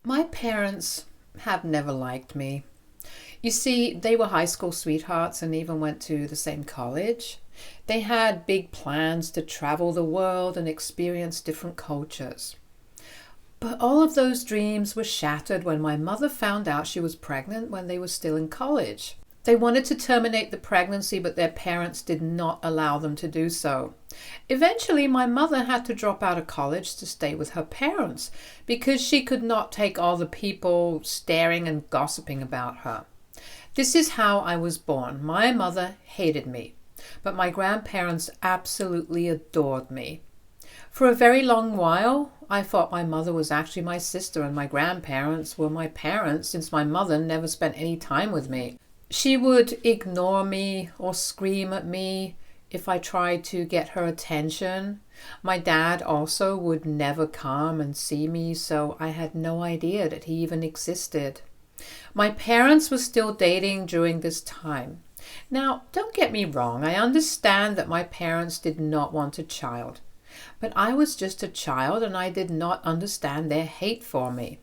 My parents have never liked me. You see, they were high school sweethearts and even went to the same college. They had big plans to travel the world and experience different cultures. But all of those dreams were shattered when my mother found out she was pregnant when they were still in college. They wanted to terminate the pregnancy, but their parents did not allow them to do so. Eventually, my mother had to drop out of college to stay with her parents because she could not take all the people staring and gossiping about her. This is how I was born. My mother hated me, but my grandparents absolutely adored me. For a very long while, I thought my mother was actually my sister and my grandparents were my parents since my mother never spent any time with me. She would ignore me or scream at me if I tried to get her attention. My dad also would never come and see me, so I had no idea that he even existed. My parents were still dating during this time. Now, don't get me wrong, I understand that my parents did not want a child. But I was just a child and I did not understand their hate for me.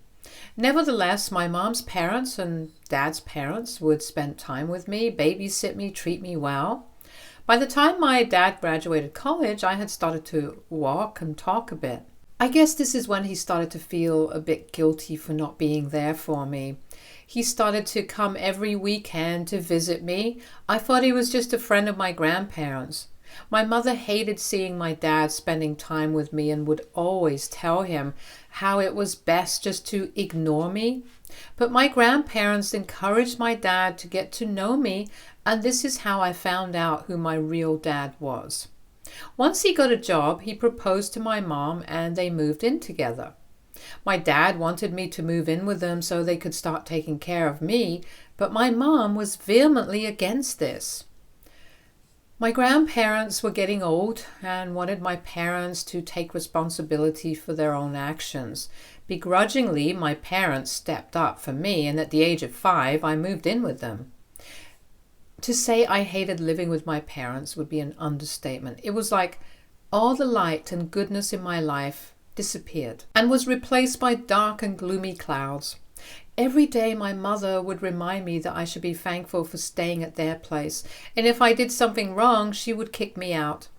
Nevertheless, my mom's parents and dad's parents would spend time with me, babysit me, treat me well. By the time my dad graduated college, I had started to walk and talk a bit. I guess this is when he started to feel a bit guilty for not being there for me. He started to come every weekend to visit me. I thought he was just a friend of my grandparents. My mother hated seeing my dad spending time with me and would always tell him how it was best just to ignore me. But my grandparents encouraged my dad to get to know me, and this is how I found out who my real dad was. Once he got a job, he proposed to my mom and they moved in together. My dad wanted me to move in with them so they could start taking care of me, but my mom was vehemently against this. My grandparents were getting old and wanted my parents to take responsibility for their own actions. Begrudgingly, my parents stepped up for me, and at the age of 5, I moved in with them. To say I hated living with my parents would be an understatement. It was like all the light and goodness in my life disappeared and was replaced by dark and gloomy clouds. Every day my mother would remind me that I should be thankful for staying at their place, and if I did something wrong, she would kick me out.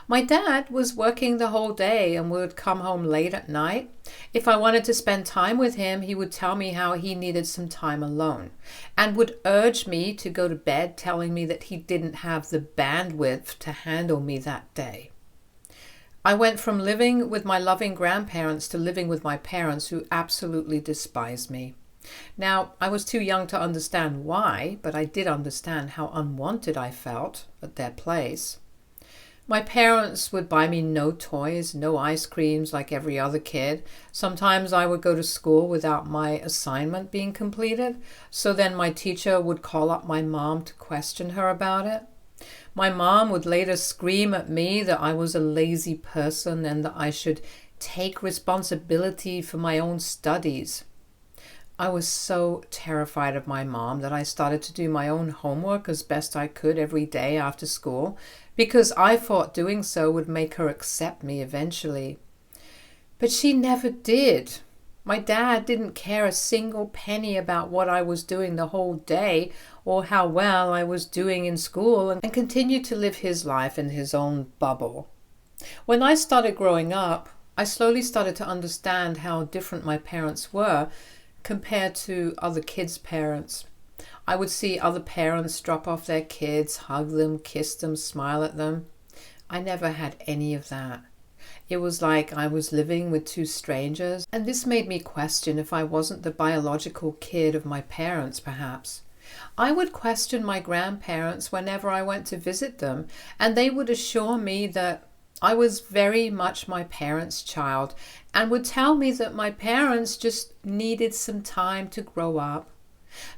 My dad was working the whole day and would come home late at night. If I wanted to spend time with him, he would tell me how he needed some time alone and would urge me to go to bed, telling me that he didn't have the bandwidth to handle me that day. I went from living with my loving grandparents to living with my parents who absolutely despised me. Now, I was too young to understand why, but I did understand how unwanted I felt at their place. My parents would buy me no toys, no ice creams like every other kid. Sometimes I would go to school without my assignment being completed, so then my teacher would call up my mom to question her about it. My mom would later scream at me that I was a lazy person and that I should take responsibility for my own studies. I was so terrified of my mom that I started to do my own homework as best I could every day after school because I thought doing so would make her accept me eventually. But she never did. My dad didn't care a single penny about what I was doing the whole day or how well I was doing in school and continued to live his life in his own bubble. When I started growing up, I slowly started to understand how different my parents were compared to other kids' parents. I would see other parents drop off their kids, hug them, kiss them, smile at them. I never had any of that. It was like I was living with two strangers, and this made me question if I wasn't the biological kid of my parents, perhaps. I would question my grandparents whenever I went to visit them, and they would assure me that I was very much my parents' child and would tell me that my parents just needed some time to grow up.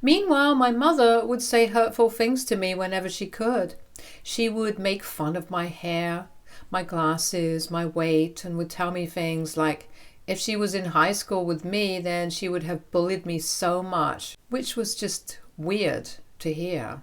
Meanwhile, my mother would say hurtful things to me whenever she could. She would make fun of my hair, my glasses, my weight, and would tell me things like if she was in high school with me, then she would have bullied me so much, which was just weird to hear.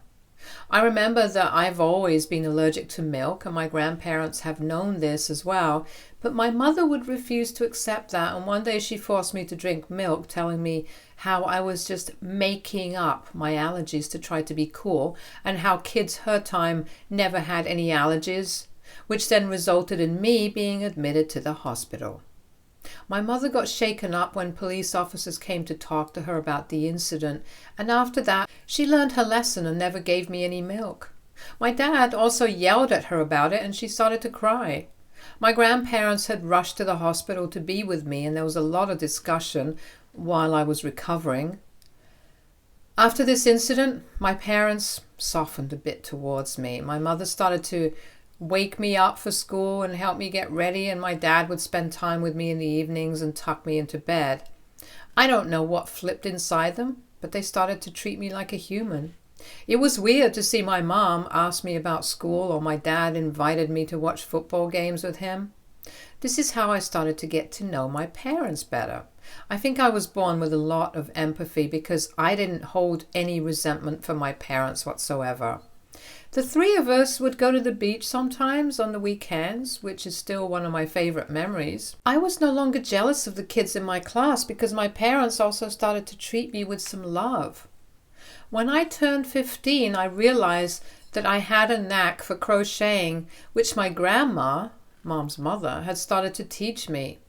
I remember that I've always been allergic to milk, and my grandparents have known this as well, But my mother would refuse to accept that, and one day she forced me to drink milk, telling me how I was just making up my allergies to try to be cool, and how kids her time never had any allergies, which then resulted in me being admitted to the hospital. My mother got shaken up when police officers came to talk to her about the incident, and after that she learned her lesson and never gave me any milk. My dad also yelled at her about it, and she started to cry. My grandparents had rushed to the hospital to be with me, and there was a lot of discussion while I was recovering. After this incident, my parents softened a bit towards me. My mother started to wake me up for school and help me get ready, and my dad would spend time with me in the evenings and tuck me into bed. I don't know what flipped inside them, but they started to treat me like a human. It was weird to see my mom ask me about school, or my dad invited me to watch football games with him. This is how I started to get to know my parents better. I think I was born with a lot of empathy because I didn't hold any resentment for my parents whatsoever. The three of us would go to the beach sometimes on the weekends, which is still one of my favorite memories. I was no longer jealous of the kids in my class because my parents also started to treat me with some love. When I turned 15, I realized that I had a knack for crocheting, which my grandma, Mom's mother, had started to teach me.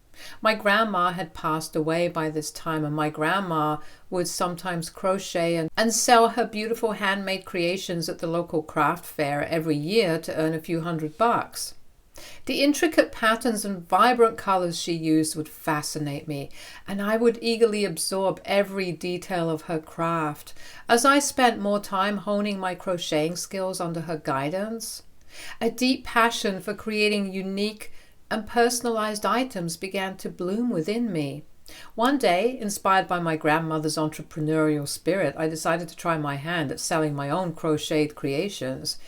My grandma had passed away by this time, and my grandma would sometimes crochet and sell her beautiful handmade creations at the local craft fair every year to earn a few $100. The intricate patterns and vibrant colors she used would fascinate me, and I would eagerly absorb every detail of her craft. As I spent more time honing my crocheting skills under her guidance, a deep passion for creating unique and personalized items began to bloom within me. One day, inspired by my grandmother's entrepreneurial spirit, I decided to try my hand at selling my own crocheted creations.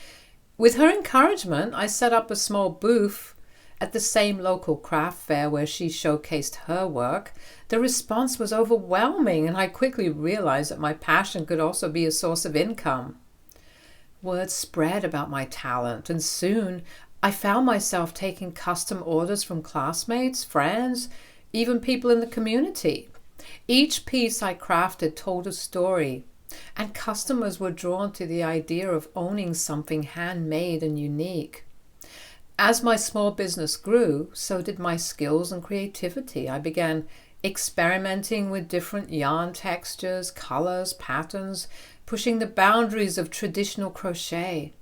With her encouragement, I set up a small booth at the same local craft fair where she showcased her work. The response was overwhelming, and I quickly realized that my passion could also be a source of income. Word spread about my talent, and soon I found myself taking custom orders from classmates, friends, even people in the community. Each piece I crafted told a story, and customers were drawn to the idea of owning something handmade and unique. As my small business grew, so did my skills and creativity. I began experimenting with different yarn textures, colors, patterns, pushing the boundaries of traditional crochet.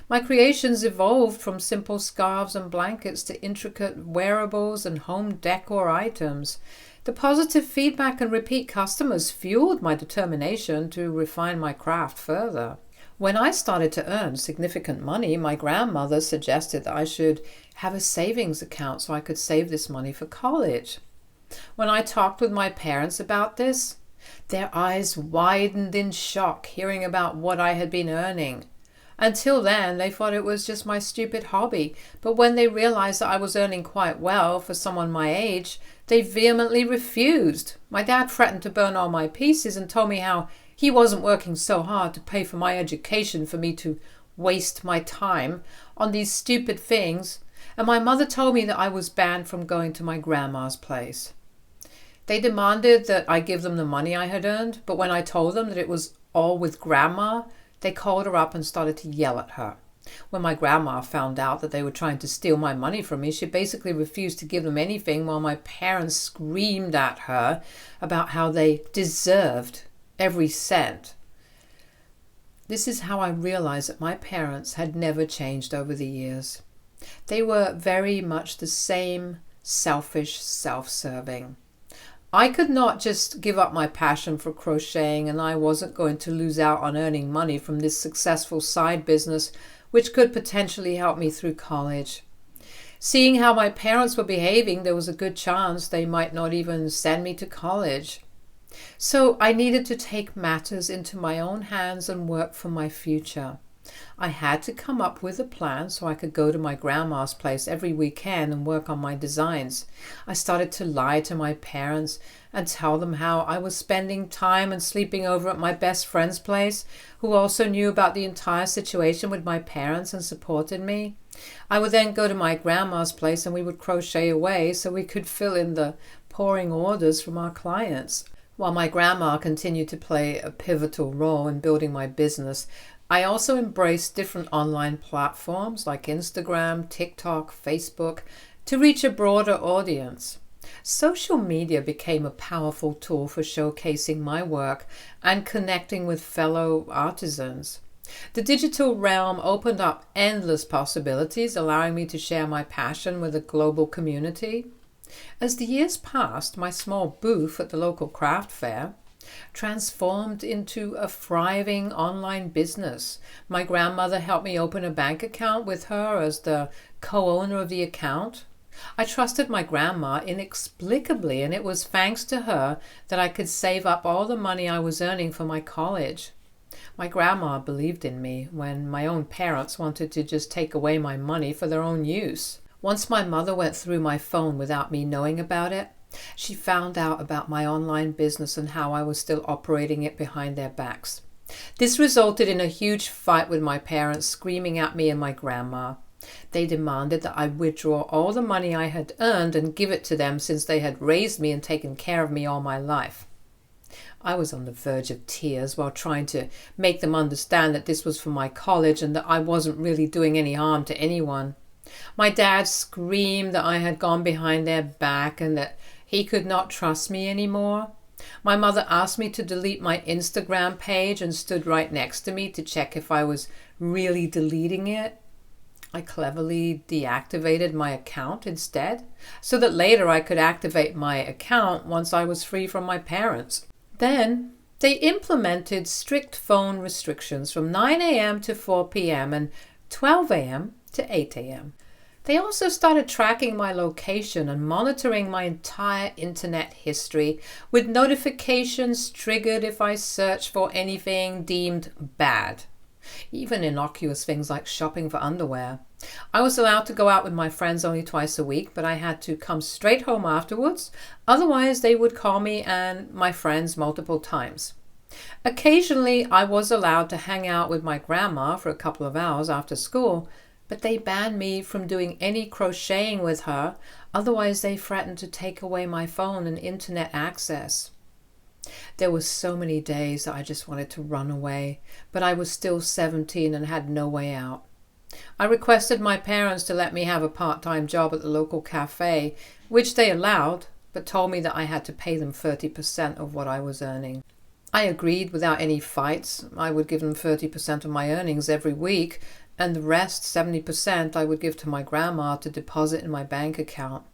My creations evolved from simple scarves and blankets to intricate wearables and home decor items. The positive feedback and repeat customers fueled my determination to refine my craft further. When I started to earn significant money, my grandmother suggested that I should have a savings account so I could save this money for college. When I talked with my parents about this, their eyes widened in shock hearing about what I had been earning. Until then, they thought it was just my stupid hobby, but when they realized that I was earning quite well for someone my age, they vehemently refused. My dad threatened to burn all my pieces and told me how he wasn't working so hard to pay for my education for me to waste my time on these stupid things, and my mother told me that I was banned from going to my grandma's place. They demanded that I give them the money I had earned, but when I told them that it was all with grandma, they called her up and started to yell at her. When my grandma found out that they were trying to steal my money from me, she basically refused to give them anything, while my parents screamed at her about how they deserved every cent. This is how I realized that my parents had never changed over the years. They were very much the same, selfish, self-serving. I could not just give up my passion for crocheting, and I wasn't going to lose out on earning money from this successful side business, which could potentially help me through college. Seeing how my parents were behaving, there was a good chance they might not even send me to college. So I needed to take matters into my own hands and work for my future. I had to come up with a plan so I could go to my grandma's place every weekend and work on my designs. I started to lie to my parents and tell them how I was spending time and sleeping over at my best friend's place, who also knew about the entire situation with my parents and supported me. I would then go to my grandma's place and we would crochet away so we could fill in the pouring orders from our clients. While my grandma continued to play a pivotal role in building my business, I also embraced different online platforms like Instagram, TikTok, Facebook to reach a broader audience. Social media became a powerful tool for showcasing my work and connecting with fellow artisans. The digital realm opened up endless possibilities, allowing me to share my passion with a global community. As the years passed, my small booth at the local craft fair transformed into a thriving online business. My grandmother helped me open a bank account with her as the co-owner of the account. I trusted my grandma inexplicably, and it was thanks to her that I could save up all the money I was earning for my college. My grandma believed in me when my own parents wanted to just take away my money for their own use. Once my mother went through my phone without me knowing about it, she found out about my online business and how I was still operating it behind their backs. This resulted in a huge fight with my parents screaming at me and my grandma. They demanded that I withdraw all the money I had earned and give it to them since they had raised me and taken care of me all my life. I was on the verge of tears while trying to make them understand that this was for my college and that I wasn't really doing any harm to anyone. My dad screamed that I had gone behind their back and that he could not trust me anymore. My mother asked me to delete my Instagram page and stood right next to me to check if I was really deleting it. I cleverly deactivated my account instead, so that later I could activate my account once I was free from my parents. Then they implemented strict phone restrictions from 9 a.m. to 4 p.m. and 12 a.m. to 8 a.m. They also started tracking my location and monitoring my entire internet history with notifications triggered if I searched for anything deemed bad. Even innocuous things like shopping for underwear. I was allowed to go out with my friends only twice a week, but I had to come straight home afterwards. Otherwise, they would call me and my friends multiple times. Occasionally, I was allowed to hang out with my grandma for a couple of hours after school, but they banned me from doing any crocheting with her. Otherwise, they threatened to take away my phone and internet access. There were so many days that I just wanted to run away, but I was still 17 and had no way out. I requested my parents to let me have a part-time job at the local cafe, which they allowed, but told me that I had to pay them 30% of what I was earning. I agreed without any fights. I would give them 30% of my earnings every week, and the rest, 70%, I would give to my grandma to deposit in my bank account.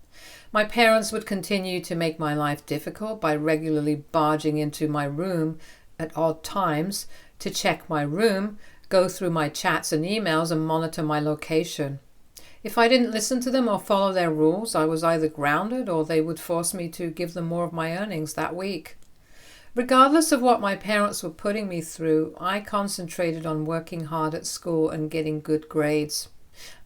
My parents would continue to make my life difficult by regularly barging into my room at odd times to check my room, go through my chats and emails, and monitor my location. If I didn't listen to them or follow their rules, I was either grounded or they would force me to give them more of my earnings that week. Regardless of what my parents were putting me through, I concentrated on working hard at school and getting good grades.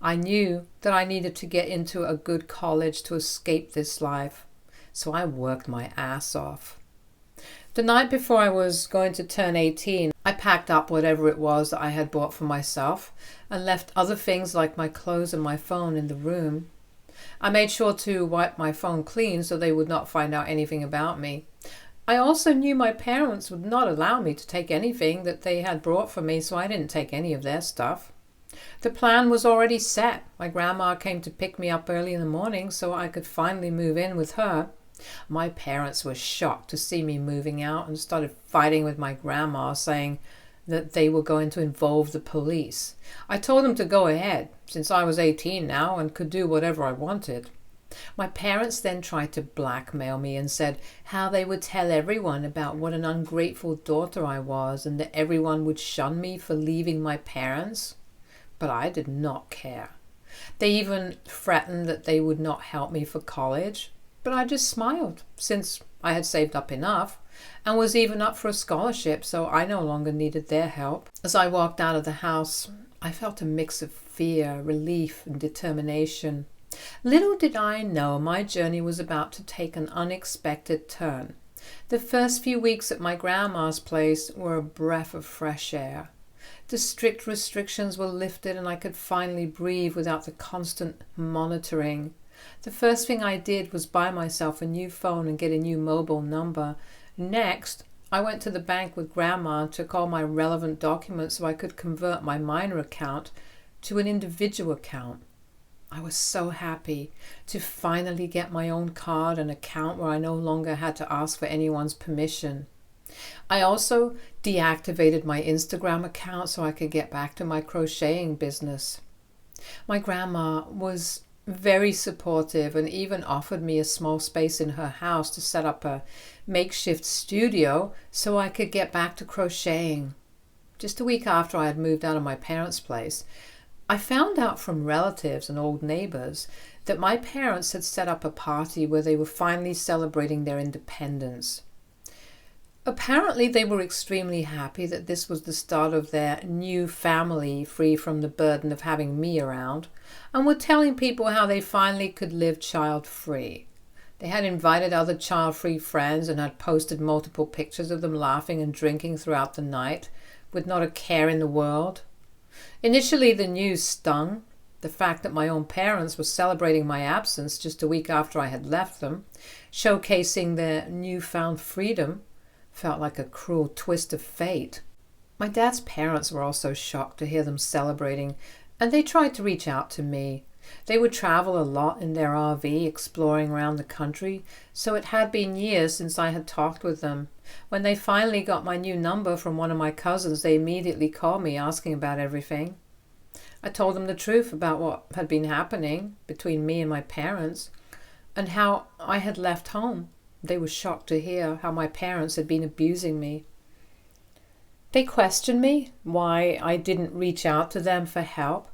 I knew that I needed to get into a good college to escape this life, so I worked my ass off. The night before I was going to turn 18, I packed up whatever it was that I had bought for myself and left other things like my clothes and my phone in the room. I made sure to wipe my phone clean so they would not find out anything about me. I also knew my parents would not allow me to take anything that they had brought for me, so I didn't take any of their stuff. The plan was already set. My grandma came to pick me up early in the morning so I could finally move in with her. My parents were shocked to see me moving out and started fighting with my grandma, saying that they were going to involve the police. I told them to go ahead, since I was 18 now and could do whatever I wanted. My parents then tried to blackmail me and said how they would tell everyone about what an ungrateful daughter I was and that everyone would shun me for leaving my parents. But I did not care. They even threatened that they would not help me for college, but I just smiled since I had saved up enough and was even up for a scholarship, so I no longer needed their help. As I walked out of the house, I felt a mix of fear, relief, and determination. Little did I know my journey was about to take an unexpected turn. The first few weeks at my grandma's place were a breath of fresh air. The strict restrictions were lifted and I could finally breathe without the constant monitoring. The first thing I did was buy myself a new phone and get a new mobile number. Next, I went to the bank with Grandma and took all my relevant documents so I could convert my minor account to an individual account. I was so happy to finally get my own card and account where I no longer had to ask for anyone's permission. I also deactivated my Instagram account so I could get back to my crocheting business. My grandma was very supportive and even offered me a small space in her house to set up a makeshift studio so I could get back to crocheting. Just a week after I had moved out of my parents' place, I found out from relatives and old neighbors that my parents had set up a party where they were finally celebrating their independence. Apparently, they were extremely happy that this was the start of their new family, free from the burden of having me around, and were telling people how they finally could live child-free. They had invited other child-free friends and had posted multiple pictures of them laughing and drinking throughout the night, with not a care in the world. Initially, the news stung. The fact that my own parents were celebrating my absence just a week after I had left them, showcasing their newfound freedom, felt like a cruel twist of fate. My dad's parents were also shocked to hear them celebrating, and they tried to reach out to me. They would travel a lot in their RV, exploring around the country, so it had been years since I had talked with them. When they finally got my new number from one of my cousins, they immediately called me asking about everything. I told them the truth about what had been happening between me and my parents and how I had left home. They were shocked to hear how my parents had been abusing me. They questioned me why I didn't reach out to them for help,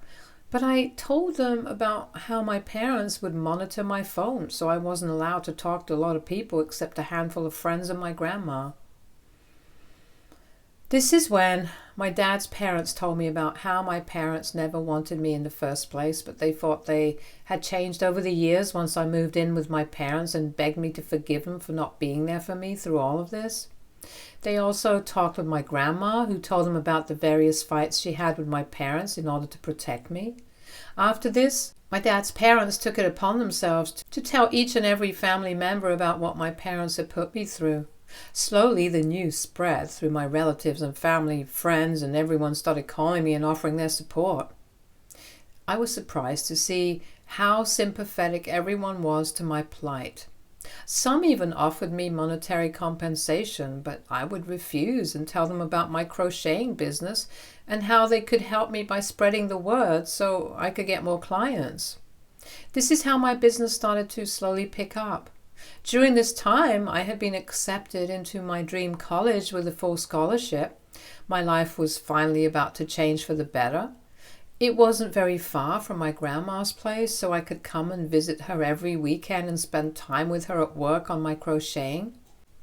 but I told them about how my parents would monitor my phone, so I wasn't allowed to talk to a lot of people except a handful of friends and my grandma. This is when my dad's parents told me about how my parents never wanted me in the first place, but they thought they had changed over the years once I moved in with my parents and begged me to forgive them for not being there for me through all of this. They also talked with my grandma, who told them about the various fights she had with my parents in order to protect me. After this, my dad's parents took it upon themselves to tell each and every family member about what my parents had put me through. Slowly, the news spread through my relatives and family, friends, and everyone started calling me and offering their support. I was surprised to see how sympathetic everyone was to my plight. Some even offered me monetary compensation, but I would refuse and tell them about my crocheting business and how they could help me by spreading the word so I could get more clients. This is how my business started to slowly pick up. During this time, I had been accepted into my dream college with a full scholarship. My life was finally about to change for the better. It wasn't very far from my grandma's place, so I could come and visit her every weekend and spend time with her at work on my crocheting.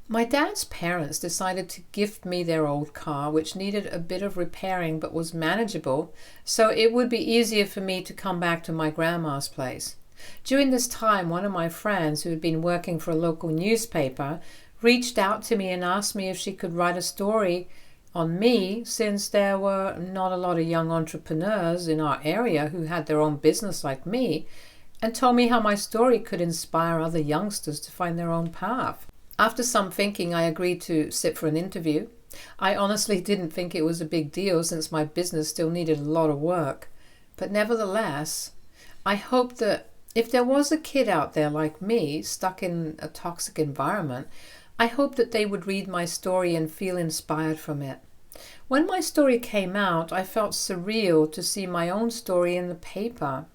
My dad's parents decided to gift me their old car, which needed a bit of repairing but was manageable, so it would be easier for me to come back to my grandma's place. During this time, one of my friends, who had been working for a local newspaper, reached out to me and asked me if she could write a story on me, since there were not a lot of young entrepreneurs in our area who had their own business like me, and told me how my story could inspire other youngsters to find their own path. After some thinking, I agreed to sit for an interview. I honestly didn't think it was a big deal since my business still needed a lot of work. But nevertheless, I hoped that if there was a kid out there like me, stuck in a toxic environment, I hoped that they would read my story and feel inspired from it. When my story came out, I felt surreal to see my own story in the paper.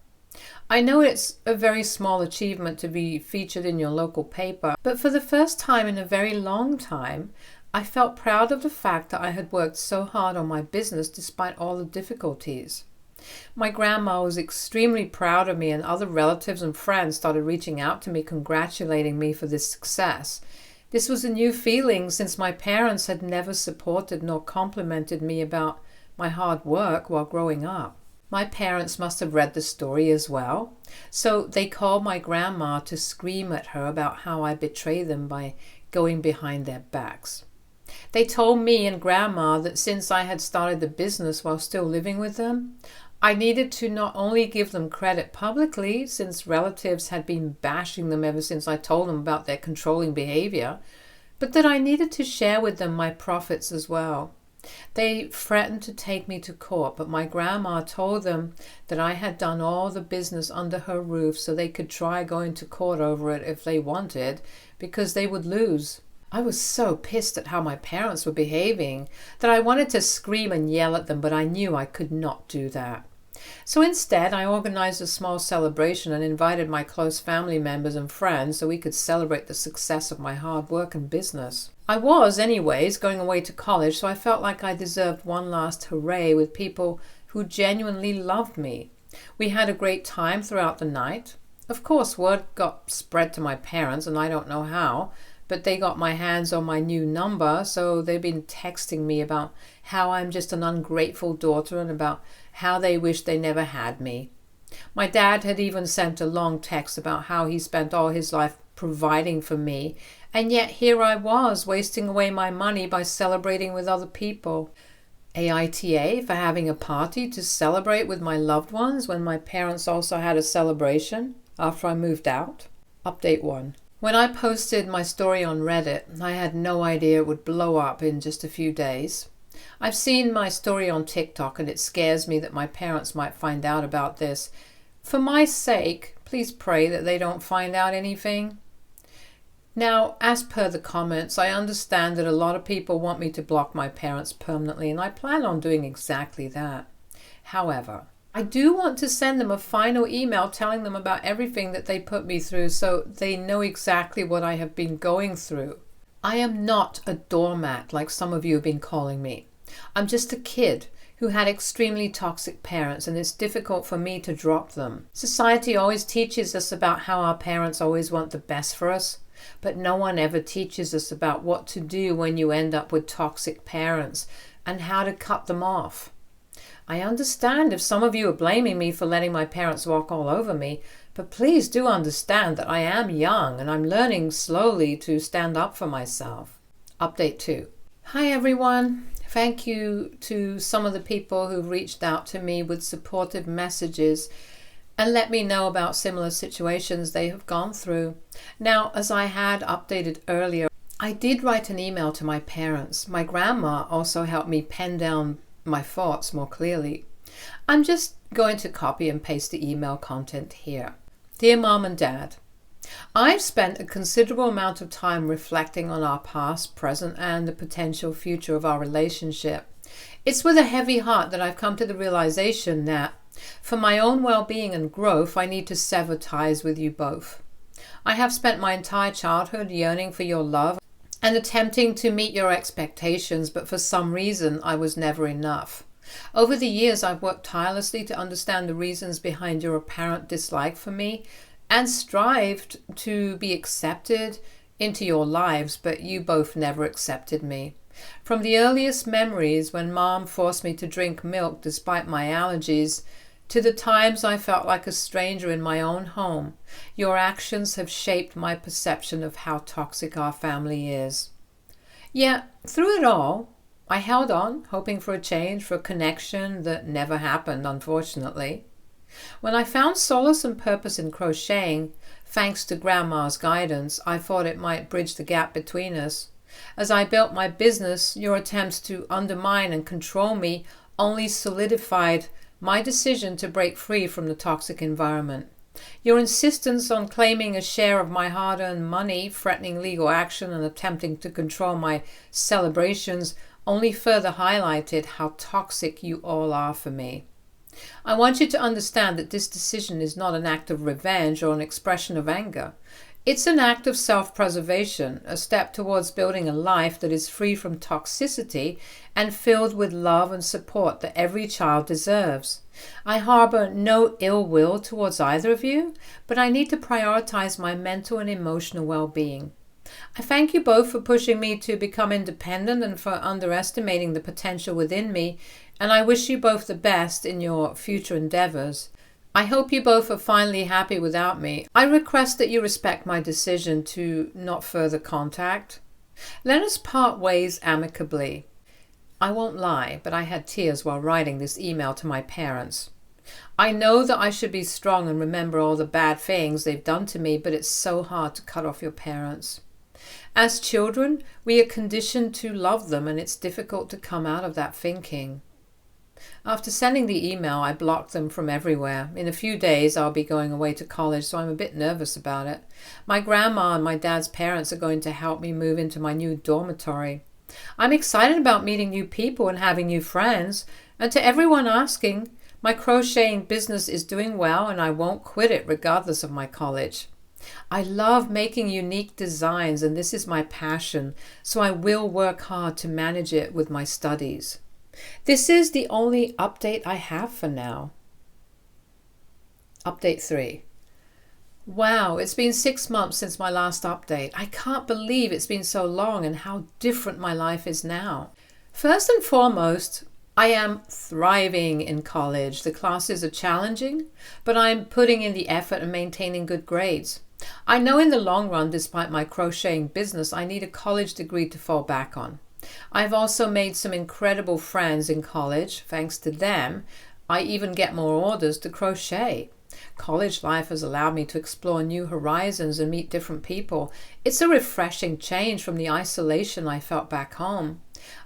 I know it's a very small achievement to be featured in your local paper, but for the first time in a very long time, I felt proud of the fact that I had worked so hard on my business despite all the difficulties. My grandma was extremely proud of me, and other relatives and friends started reaching out to me, congratulating me for this success. This was a new feeling since my parents had never supported nor complimented me about my hard work while growing up. My parents must have read the story as well, so they called my grandma to scream at her about how I betrayed them by going behind their backs. They told me and Grandma that since I had started the business while still living with them, I needed to not only give them credit publicly, since relatives had been bashing them ever since I told them about their controlling behavior, but that I needed to share with them my profits as well. They threatened to take me to court, but my grandma told them that I had done all the business under her roof so they could try going to court over it if they wanted, because they would lose. I was so pissed at how my parents were behaving that I wanted to scream and yell at them, but I knew I could not do that. So instead, I organized a small celebration and invited my close family members and friends so we could celebrate the success of my hard work and business. I was, anyways, going away to college, so I felt like I deserved one last hooray with people who genuinely loved me. We had a great time throughout the night. Of course, word got spread to my parents, and I don't know how, but they got my hands on my new number, so they've been texting me about how I'm just an ungrateful daughter and about how they wish they never had me. My dad had even sent a long text about how he spent all his life providing for me, and yet here I was wasting away my money by celebrating with other people. AITA for having a party to celebrate with my loved ones when my parents also had a celebration after I moved out. Update 1. When I posted my story on Reddit, I had no idea it would blow up in just a few days. I've seen my story on TikTok and it scares me that my parents might find out about this. For my sake, please pray that they don't find out anything. Now, as per the comments, I understand that a lot of people want me to block my parents permanently, and I plan on doing exactly that. However, I do want to send them a final email telling them about everything that they put me through so they know exactly what I have been going through. I am not a doormat like some of you have been calling me. I'm just a kid who had extremely toxic parents, and it's difficult for me to drop them. Society always teaches us about how our parents always want the best for us, but no one ever teaches us about what to do when you end up with toxic parents and how to cut them off. I understand if some of you are blaming me for letting my parents walk all over me, but please do understand that I am young and I'm learning slowly to stand up for myself. Update 2. Hi everyone. Thank you to some of the people who've reached out to me with supportive messages and let me know about similar situations they have gone through. Now, as I had updated earlier, I did write an email to my parents. My grandma also helped me pen down my thoughts more clearly. I'm just going to copy and paste the email content here. Dear Mom and Dad, I've spent a considerable amount of time reflecting on our past, present, and the potential future of our relationship. It's with a heavy heart that I've come to the realization that for my own well-being and growth, I need to sever ties with you both. I have spent my entire childhood yearning for your love and attempting to meet your expectations, but for some reason, I was never enough. Over the years, I've worked tirelessly to understand the reasons behind your apparent dislike for me and strived to be accepted into your lives, but you both never accepted me. From the earliest memories when Mom forced me to drink milk despite my allergies, to the times I felt like a stranger in my own home, your actions have shaped my perception of how toxic our family is. Yet, through it all, I held on, hoping for a change, for a connection that never happened, unfortunately. When I found solace and purpose in crocheting, thanks to Grandma's guidance, I thought it might bridge the gap between us. As I built my business, your attempts to undermine and control me only solidified my decision to break free from the toxic environment. Your insistence on claiming a share of my hard-earned money, threatening legal action, and attempting to control my celebrations only further highlighted how toxic you all are for me. I want you to understand that this decision is not an act of revenge or an expression of anger. It's an act of self-preservation, a step towards building a life that is free from toxicity and filled with love and support that every child deserves. I harbor no ill will towards either of you, but I need to prioritize my mental and emotional well-being. I thank you both for pushing me to become independent and for underestimating the potential within me, and I wish you both the best in your future endeavors. I hope you both are finally happy without me. I request that you respect my decision to not further contact. Let us part ways amicably. I won't lie, but I had tears while writing this email to my parents. I know that I should be strong and remember all the bad things they've done to me, but it's so hard to cut off your parents. As children, we are conditioned to love them, and it's difficult to come out of that thinking. After sending the email, I blocked them from everywhere. In a few days, I'll be going away to college, so I'm a bit nervous about it. My grandma and my dad's parents are going to help me move into my new dormitory. I'm excited about meeting new people and having new friends. And to everyone asking, my crocheting business is doing well and I won't quit it regardless of my college. I love making unique designs and this is my passion, so I will work hard to manage it with my studies. This is the only update I have for now. Update 3. Wow, it's been 6 months since my last update. I can't believe it's been so long and how different my life is now. First and foremost, I am thriving in college. The classes are challenging, but I'm putting in the effort and maintaining good grades. I know in the long run, despite my crocheting business, I need a college degree to fall back on. I've also made some incredible friends in college. Thanks to them, I even get more orders to crochet. College life has allowed me to explore new horizons and meet different people. It's a refreshing change from the isolation I felt back home.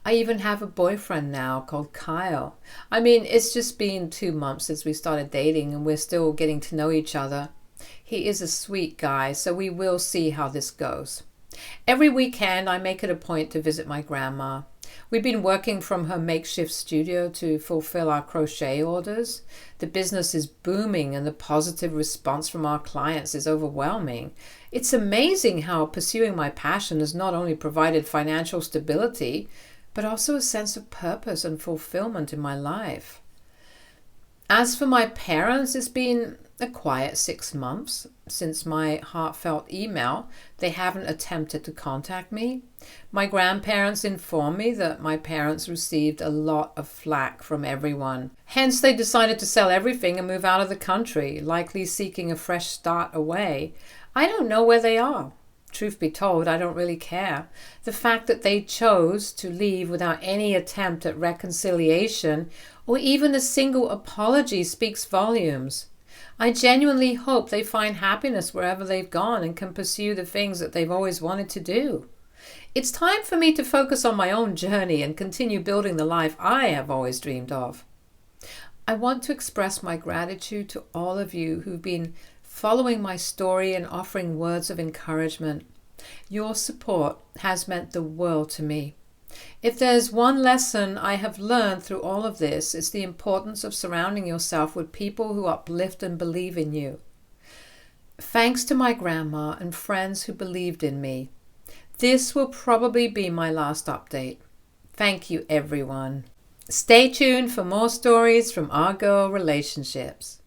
I even have a boyfriend now called Kyle. I mean, it's just been 2 months since we started dating and we're still getting to know each other. He is a sweet guy, so we will see how this goes. Every weekend, I make it a point to visit my grandma. We've been working from her makeshift studio to fulfill our crochet orders. The business is booming and the positive response from our clients is overwhelming. It's amazing how pursuing my passion has not only provided financial stability, but also a sense of purpose and fulfillment in my life. As for my parents, it's been a quiet 6 months since my heartfelt email. They haven't attempted to contact me. My grandparents informed me that my parents received a lot of flack from everyone. Hence, they decided to sell everything and move out of the country, likely seeking a fresh start away. I don't know where they are. Truth be told, I don't really care. The fact that they chose to leave without any attempt at reconciliation or even a single apology speaks volumes. I genuinely hope they find happiness wherever they've gone and can pursue the things that they've always wanted to do. It's time for me to focus on my own journey and continue building the life I have always dreamed of. I want to express my gratitude to all of you who've been following my story and offering words of encouragement. Your support has meant the world to me. If there's one lesson I have learned through all of this, it's the importance of surrounding yourself with people who uplift and believe in you. Thanks to my grandma and friends who believed in me. This will probably be my last update. Thank you, everyone. Stay tuned for more stories from our girl relationships.